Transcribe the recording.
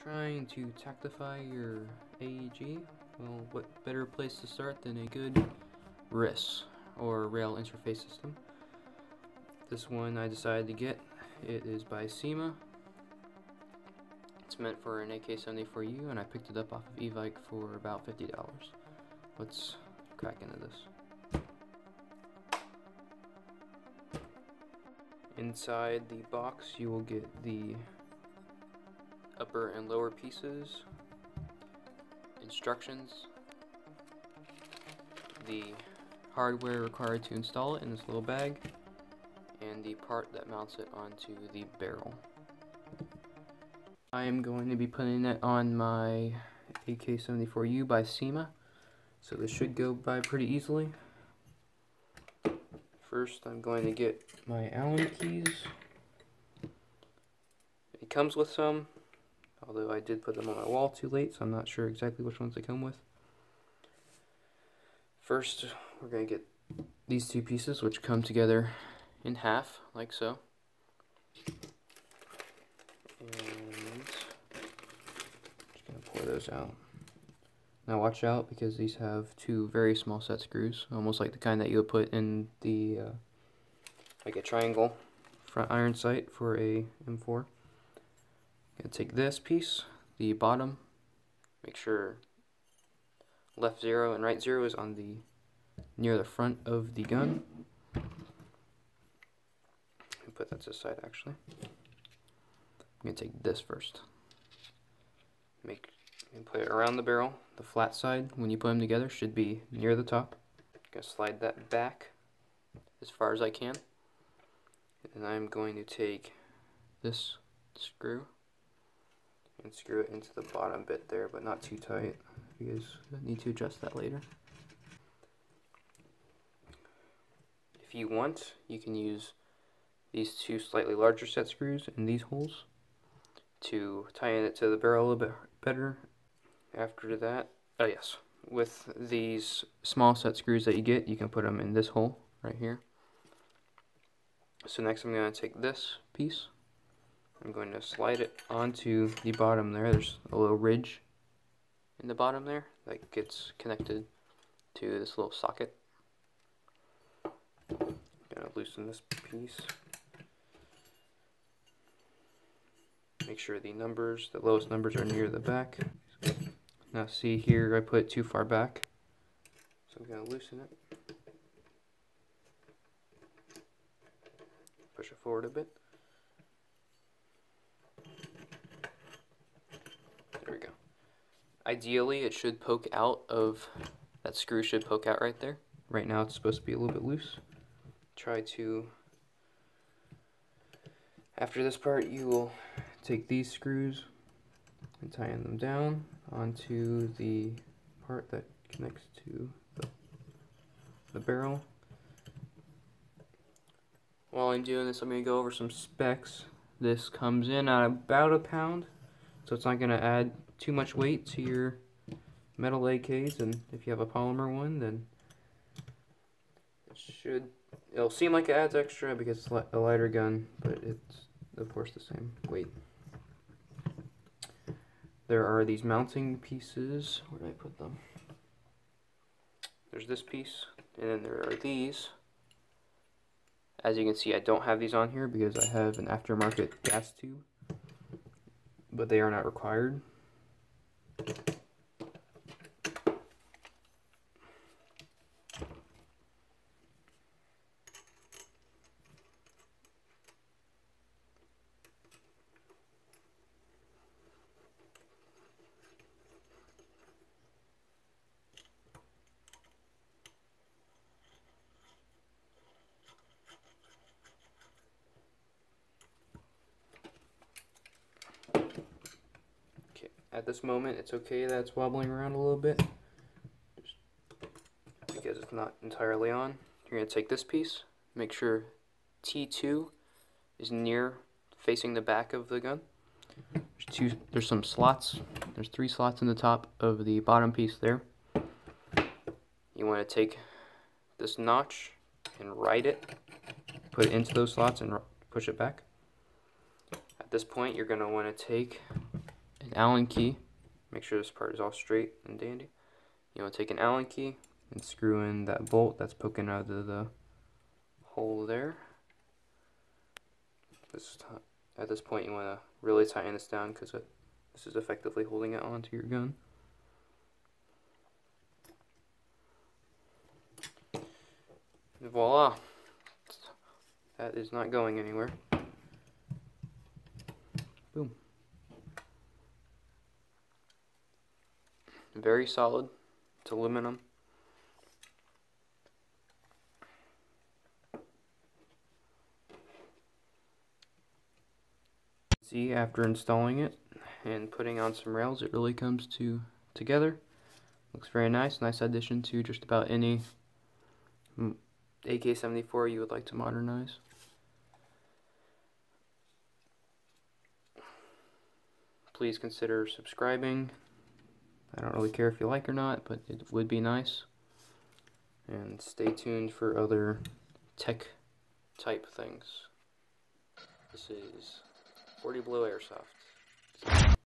trying to tactify your AEG, well, what better place to start than a good RIS, or Rail Interface System. This one I decided to get. It is by Cyma. It's meant for an AK74U, and I picked it up off of eBike for about $50. Let's crack into this. Inside the box you will get the upper and lower pieces, instructions, the hardware required to install it in this little bag, and the part that mounts it onto the barrel. I am going to be putting it on my AK74U by Cyma, so this should go by pretty easily. First I'm going to get my Allen keys. It comes with some, although I did put them on my wall too late, so I'm not sure exactly which ones they come with. First, we're going to get these two pieces, which come together in half, like so. And just going to pour those out. Now watch out, because these have two very small set screws, almost like the kind that you would put in the, like a triangle front iron sight for a M4. Gonna take this piece, the bottom, make sure left 0 and right 0 is on the near the front of the gun. Put that to the side actually. I'm gonna take this first. And put it around the barrel. The flat side, when you put them together, should be near the top. I'm gonna slide that back as far as I can. And I'm going to take this screw and screw it into the bottom bit there, but not too tight. You guys need to adjust that later. If you want, you can use these two slightly larger set screws in these holes to tie it to the barrel a little bit better. After that, oh yes, with these small set screws that you get, you can put them in this hole right here. So next I'm going to take this piece, I'm going to slide it onto the bottom there. There's a little ridge in the bottom there that gets connected to this little socket. I'm going to loosen this piece. Make sure the numbers, the lowest numbers, are near the back. Now see here, I put it too far back, so I'm going to loosen it. Push it forward a bit. There we go. Ideally, it should poke out of, that screw should poke out right there. Right now it's supposed to be a little bit loose. Try to, after this part, you will take these screws and tighten them down onto the part that connects to the barrel. While I'm doing this, I'm going to go over some specs. This comes in at about a pound, so it's not going to add too much weight to your metal AKs, and if you have a polymer one, then it'll seem like it adds extra because it's a lighter gun, but it's of course the same weight. There are these mounting pieces. Where did I put them? There's this piece, and then there are these. As you can see, I don't have these on here because I have an aftermarket gas tube, but they are not required. At this moment, it's okay that it's wobbling around a little bit, just because it's not entirely on. You're going to take this piece, make sure T2 is near facing the back of the gun. There's some slots. There's 3 slots in the top of the bottom piece there. You want to take this notch and right it, put it into those slots and push it back. At this point, you're going to want to take an Allen key. Make sure this part is all straight and dandy. You want to take an Allen key and screw in that bolt that's poking out of the hole there. At this point you want to really tighten this down because this is effectively holding it onto your gun. And voila! That is not going anywhere. Boom. Very solid. It's aluminum. See, after installing it and putting on some rails, it really comes together. Looks very nice. Nice addition to just about any AK74 you would like to modernize. Please consider subscribing. I don't really care if you like or not, but it would be nice. And stay tuned for other tech type things. This is Below Airsoft.